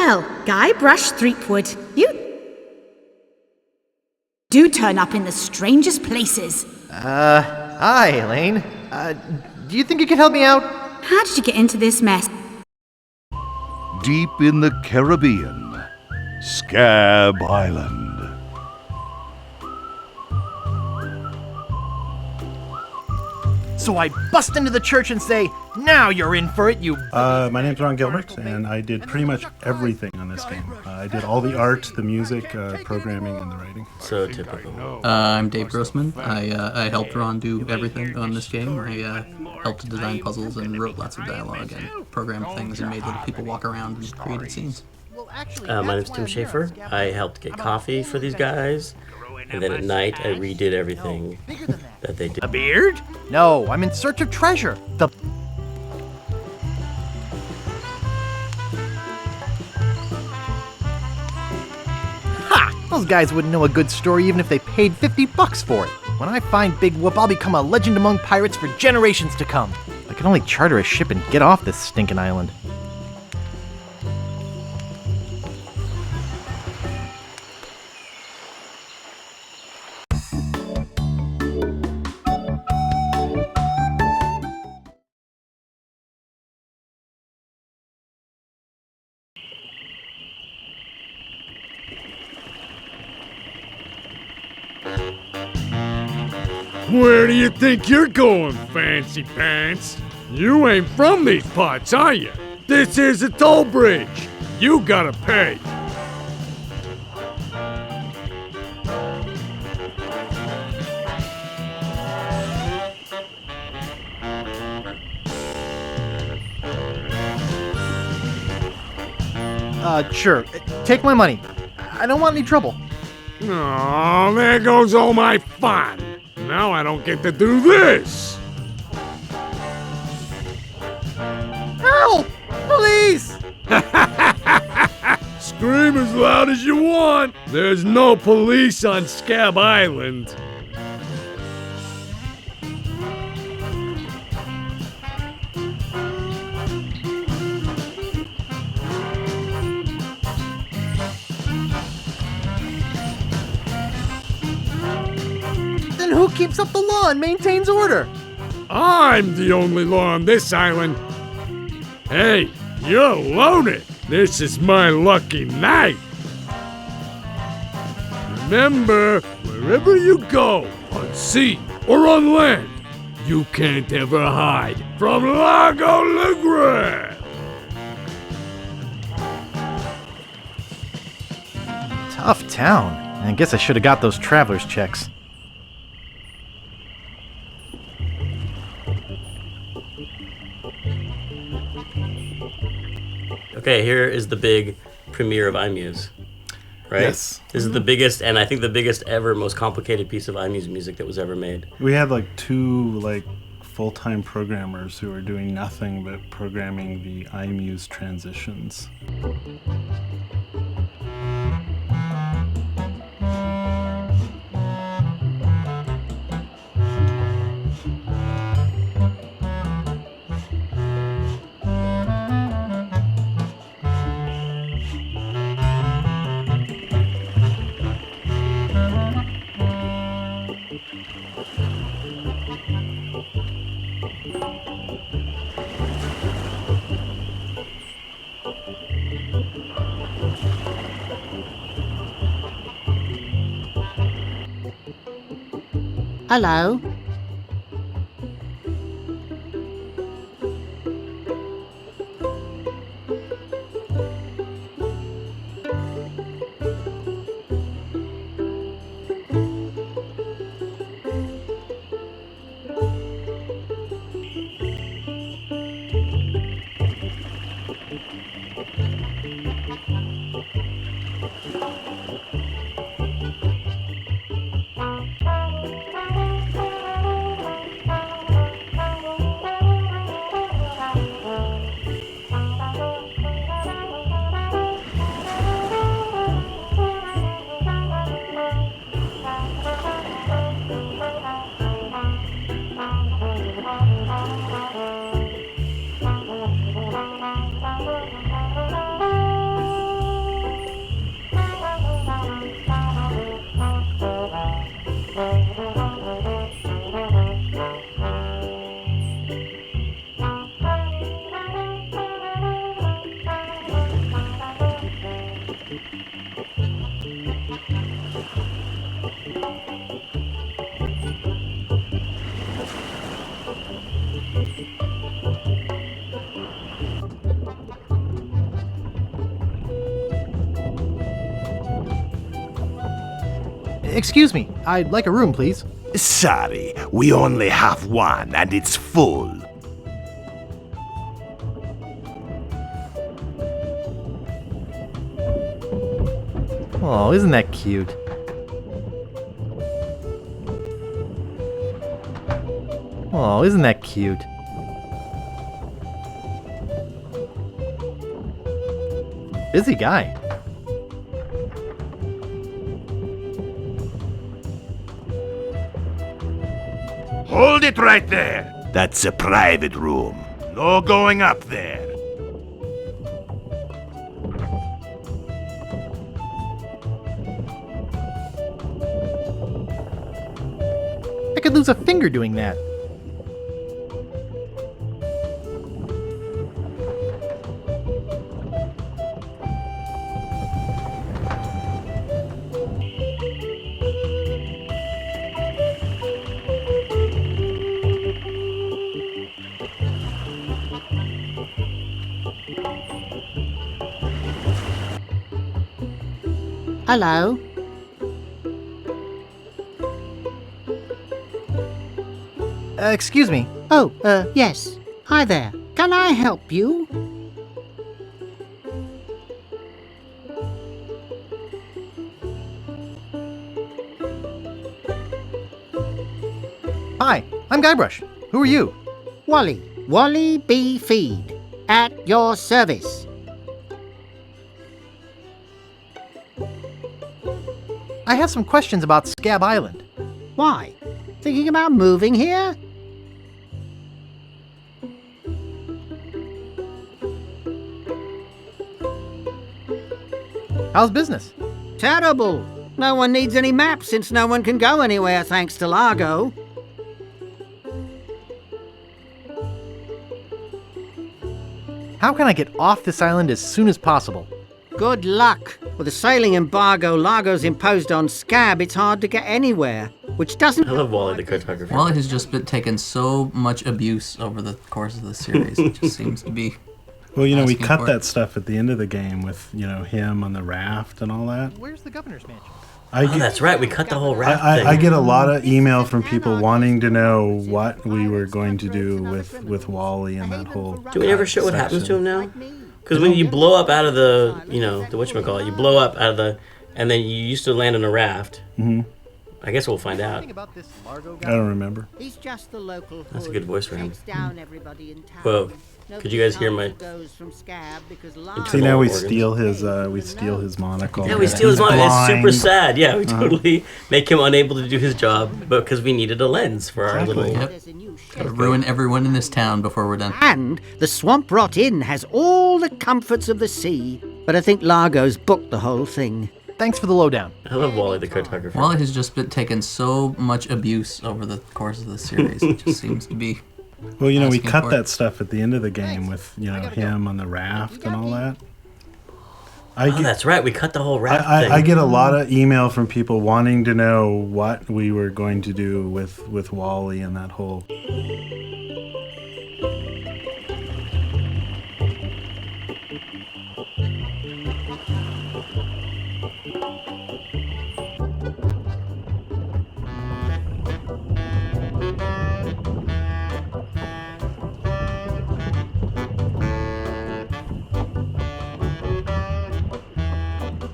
Well, Guybrush Threepwood, you do turn up in the strangest places. Hi, Elaine. Do you think you could help me out? How did you get into this mess? Deep in the Caribbean, Scab Island. So I bust into the church and say, "Now you're in for it, you..." My name's Ron Gilbert, and I did pretty much everything on this game. I did all the art, the music, programming, and the writing. So typical. I'm Dave Grossman. I helped Ron do everything on this game. I helped design puzzles and wrote lots of dialogue and programmed things and made little people walk around and created scenes. My name's Tim Schafer. I helped get coffee for these guys, and then at night I redid everything that they did. A beard? No, I'm in search of treasure. Ha! Those guys wouldn't know a good story even if they paid $50 for it. When I find Big Whoop, I'll become a legend among pirates for generations to come. I can only charter a ship and get off this stinking island. Where do you think you're going, fancy pants? You ain't from these parts, are you? This is a toll bridge. You gotta pay. Sure. Take my money. I don't want any trouble. Oh, there goes all my fun. Now I don't get to do this. Help! Police! Scream as loud as you want. There's no police on Scab Island. Then who keeps up the law and maintains order? I'm the only law on this island. Hey, you're loaded. This is my lucky night. Remember, wherever you go, on sea or on land, you can't ever hide from Lago Legre. Tough town. I guess I should have got those traveler's checks. Okay, here is the big premiere of iMuse, right? Yes. This is the biggest, and I think the biggest ever, most complicated piece of iMuse music that was ever made. We had like two full-time programmers who were doing nothing but programming the iMuse transitions. Hello? Excuse me, I'd like a room, please. Sorry, we only have one and it's full. Oh, isn't that cute? Oh, isn't that cute? Busy guy. Hold it right there. That's a private room. No going up there. I could lose a finger doing that. Hello? Excuse me. Oh, yes. Hi there. Can I help you? Hi, I'm Guybrush. Who are you? Wally. Wally B. Feed. At your service. I have some questions about Scab Island. Why? Thinking about moving here? How's business? Terrible. No one needs any maps since no one can go anywhere thanks to Largo. How can I get off this island as soon as possible? Good luck. With the sailing embargo Largo's imposed on Scab, it's hard to get anywhere, which doesn't... I love Wally the cartographer. Wally has just been taken so much abuse over the course of the series. It just seems to be... Well, you know, we asking cut for that it. stuff at the end of the game with, you know, him on the raft and all that. Where's the governor's mansion? Oh, that's right. We cut the whole raft thing. I get a lot of email from people wanting to know what we were going to do with Wally and that whole. Do we ever show what happens to him now? Because when you blow up out of the, you know, the whatchamacallit, you blow up out of the, and then you used to land on a raft. Mm-hmm. I guess we'll find out. I don't remember. He's just the local That's a good voice for him. takes down everybody in town. Whoa. Could you guys hear my... Goes from Scab because See, now we organs? steal his monocle. Yeah, we steal his monocle. It's super blind. sad. Yeah, we totally make him unable to do his job, but because we needed a lens for our Exactly. little... Yep. There's a new Gotta ruin everyone in this town before we're done. And the Swamp Rot Inn has all the comforts of the sea, but I think Largo's booked the whole thing. Thanks for the lowdown. I love Wally the cartographer. Wally has just been taken so much abuse over the course of the series. It just seems to be... Well, you know, we asking cut for that it. stuff at the end of the game with, you know, him on the raft and all that. Oh, that's right. We cut the whole raft thing. I get a lot of email from people wanting to know what we were going to do with Wally and that whole.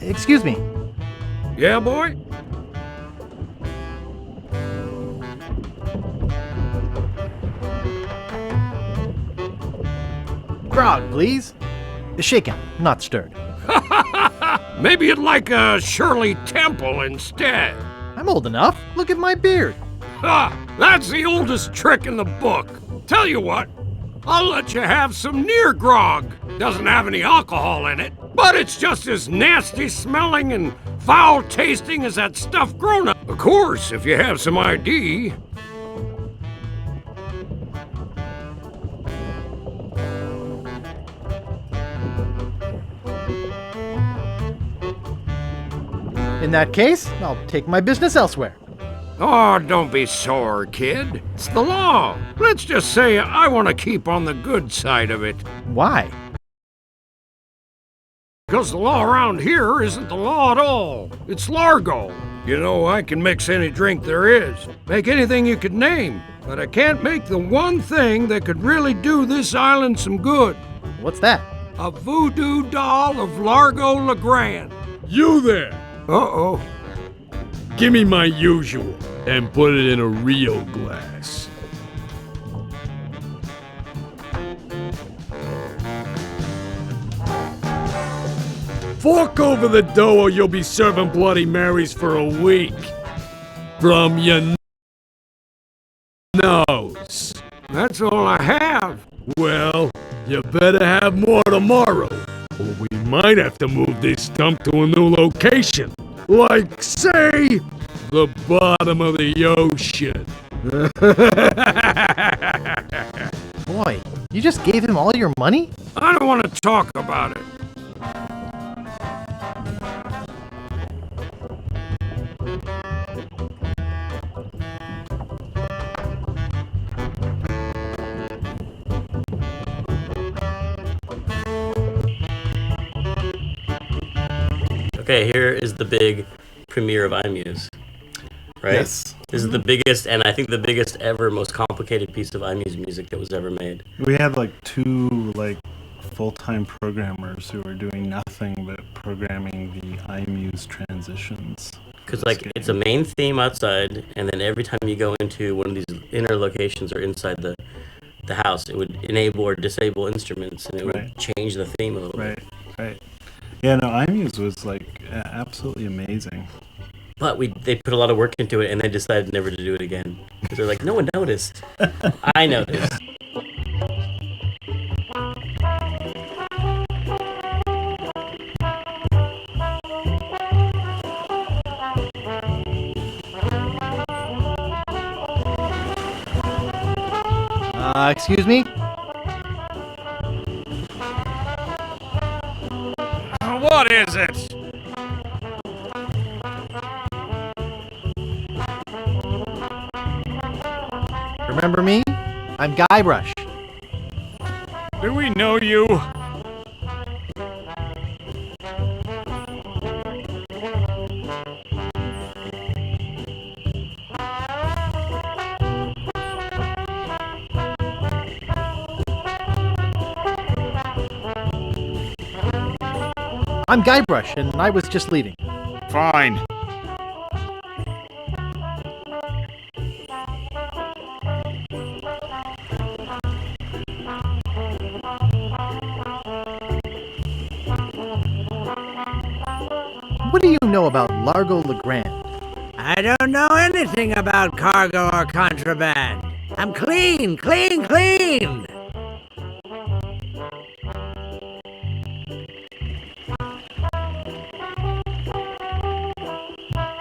Excuse me. Yeah, boy? Grog, please. Shaken, not stirred. Maybe you'd like a Shirley Temple instead. I'm old enough. Look at my beard. Ha! That's the oldest trick in the book. Tell you what, I'll let you have some near grog. Doesn't have any alcohol in it, but it's just as nasty smelling and foul tasting as that stuff grown up. Of course, if you have some ID. In that case, I'll take my business elsewhere. Oh, don't be sore, kid. It's the law. Let's just say I want to keep on the good side of it. Why? Because the law around here isn't the law at all. It's Largo. You know, I can mix any drink there is, make anything you could name, but I can't make the one thing that could really do this island some good. What's that? A voodoo doll of Largo LeGrand. You there! Uh-oh. Give me my usual and put it in a real glass. Fork over the dough or you'll be serving Bloody Marys for a week. From your nose. That's all I have. Well, you better have more tomorrow, or we might have to move this dump to a new location. Like, say, the bottom of the ocean. Boy, you just gave him all your money? I don't want to talk about it. Okay, here is the big premiere of iMuse, right? Yes. This is the biggest, and I think the biggest ever, most complicated piece of iMuse music that was ever made. We had like two full-time programmers who were doing nothing but programming the iMuse transitions. Because it's a main theme outside, and then every time you go into one of these inner locations or inside the house, it would enable or disable instruments, and it would change the theme a little bit. Right. Yeah, no, iMuse was absolutely amazing. But they put a lot of work into it, and they decided never to do it again. Because they're like, no one noticed. I noticed. Excuse me? What is it? Remember me? I'm Guybrush. Do we know you? I'm Guybrush, and I was just leaving. Fine. What do you know about Largo LeGrand? I don't know anything about cargo or contraband. I'm clean.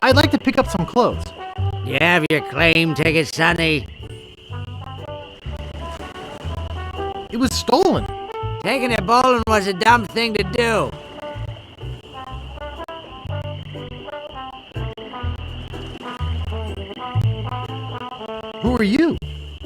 I'd like to pick up some clothes. You have your claim ticket, Sonny. It was stolen. Taking it bowling was a dumb thing to do. Who are you?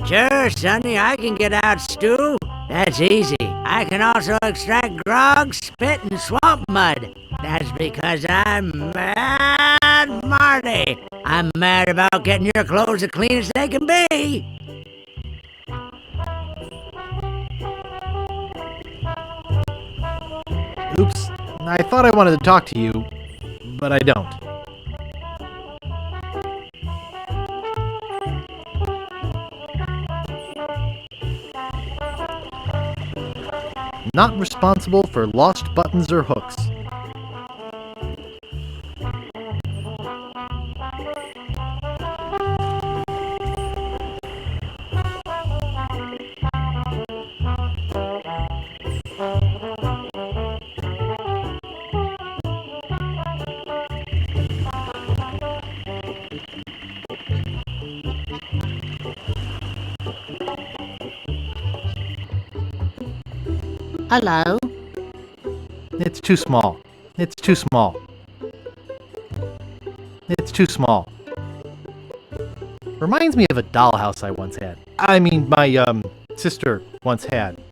Sure, Sonny, I can get out stew. That's easy. I can also extract grog, spit, and swamp mud. That's because I'm Mad Marty. I'm mad about getting your clothes as clean as they can be. Oops. I thought I wanted to talk to you, but I don't. Not responsible for lost buttons or hooks. Hello? It's too small. It's too small. It's too small. Reminds me of a dollhouse I once had. I mean, my, sister once had.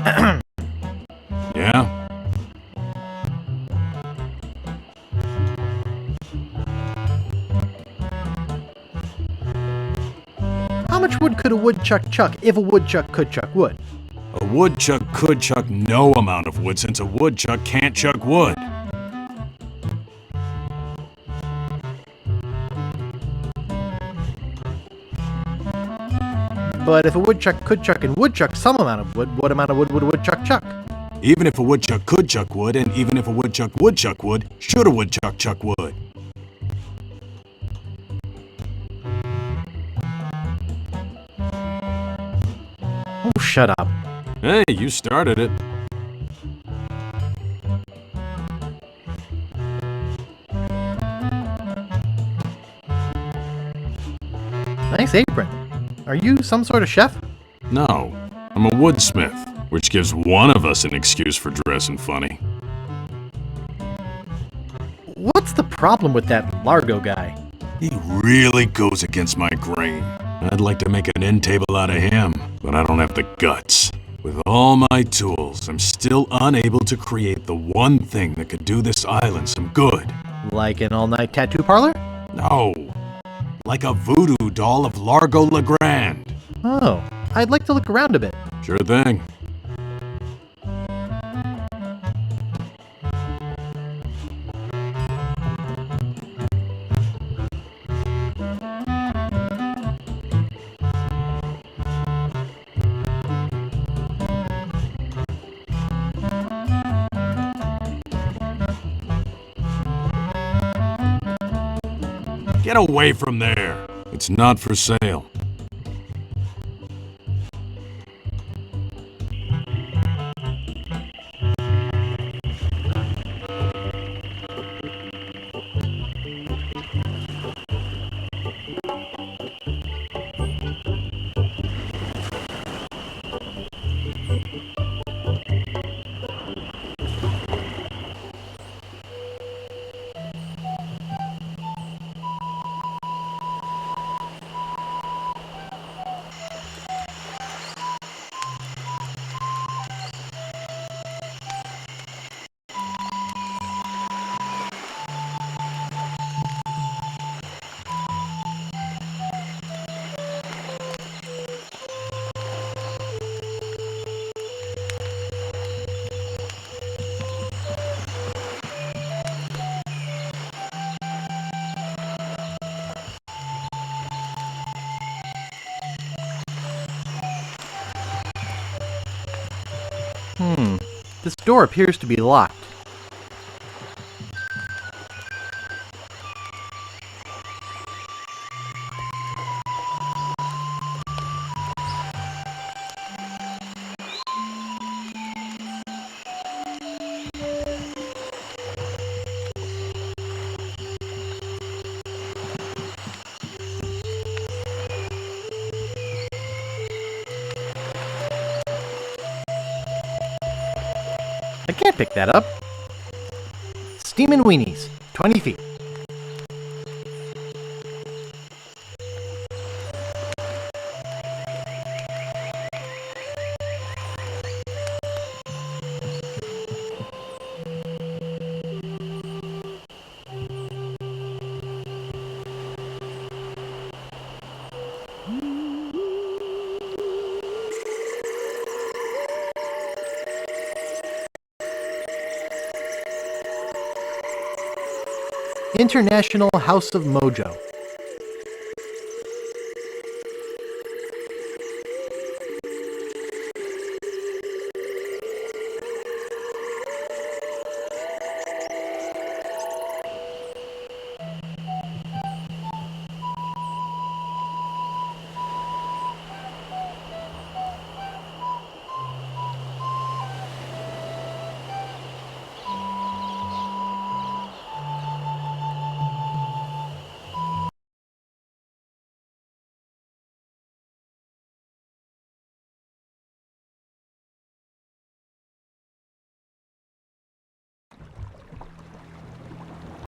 Yeah? How much wood could a woodchuck chuck if a woodchuck could chuck wood? A woodchuck could chuck no amount of wood since a woodchuck can't chuck wood. But if a woodchuck could chuck and would chuck some amount of wood, what amount of wood would a woodchuck chuck? Even if a woodchuck could chuck wood, and even if a woodchuck would chuck wood, should a woodchuck chuck wood? Oh, shut up. Hey, you started it. Nice apron. Are you some sort of chef? No, I'm a woodsmith, which gives one of us an excuse for dressing funny. What's the problem with that Largo guy? He really goes against my grain. I'd like to make an end table out of him, but I don't have the guts. With all my tools, I'm still unable to create the one thing that could do this island some good. Like an all-night tattoo parlor? No, like a voodoo doll of Largo Legrand. Oh, I'd like to look around a bit. Sure thing. Get away from there. It's not for sale. This door appears to be locked. I can't pick that up. Steamin' Weenies, 20 feet. International House of Mojo.